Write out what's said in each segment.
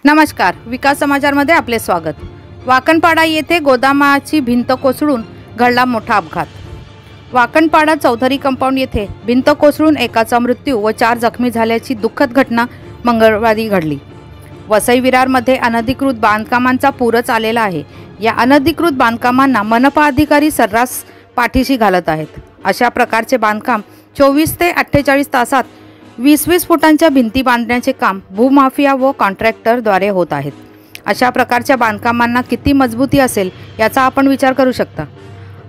नमस्कार, विकास समाचारमध्ये आपले स्वागत। वाकणपाडा येथे गोदामाची भिंत कोसळून घडला मोठा अपघात। वाकणपाडा चौधरी कंपाऊंड येथे भिंत कोसळून एकाचा मृत्यू व 4 जखमी झाल्याची दुःखद घटना मंगळवारी घडली। वसई विरारमध्ये अनधिकृत बांधकामांचा पूरच आलेला आहे। या अनधिकृत बांधकामांना मनपा अधिकारी सर्रास पाठीशी घालत आहेत। अशा प्रकारचे बांधकाम 24 ते 48 तासात 20-20 फुटांच्या भिंती बांधण्याचे काम भूमाफिया व कॉन्ट्रॅक्टरद्वारे होत आहेत। अशा प्रकारच्या बांधकामांना किती मजबूती असेल याचा आपण विचार करू शकता।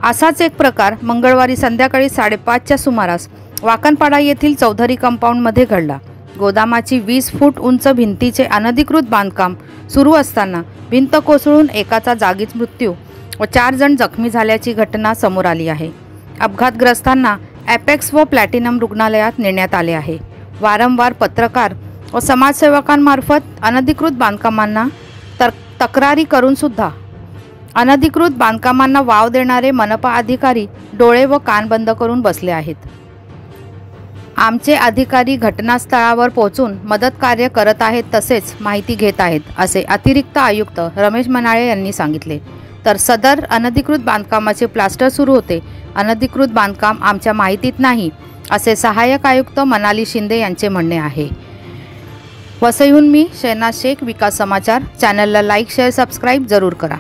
असाच एक प्रकार मंगळवारी संध्याकाळी 5:30च्या सुमारास वाकणपाडा येथील चौधरी कंपाऊंडमध्ये घडला। गोदामाची 20 फूट उंच भिंतीचे अनधिकृत बांधकाम सुरू असताना भिंत कोसळून एकाचा जागीच मृत्यू व 4 जण जखमी झाल्याची घटना समोर आली आहे। अपघातग्रस्तांना ॲपेक्स व प्लॅटिनम रुग्णालयात नेण्यात आले आहे। वारंवार पत्रकार व समाजसेवकांमार्फत अनधिकृत बांधकामांना तक्रारी करून सुद्धा अनधिकृत बांधकामांना वाव देणारे मनपा अधिकारी डोळे व कान बंद करून बसले आहेत। आमचे अधिकारी घटनास्थळावर पोहोचून मदत कार्य करत आहेत, तसेच माहिती घेत आहेत, असे अतिरिक्त आयुक्त रमेश मनाळे यांनी सांगितले। तर सदर अनधिकृत बांधकामाचे प्लास्टर सुरू होते। अनधिकृत बांधकाम आमच्या माहितीत नाही, असे सहाय्यक आयुक्त मनाली शिंदे यांचे म्हणणे आहे। वसईहून मी शहनाज शेख, विकास समाचार चॅनलला लाईक, शेअर, सबस्क्राईब जरूर करा।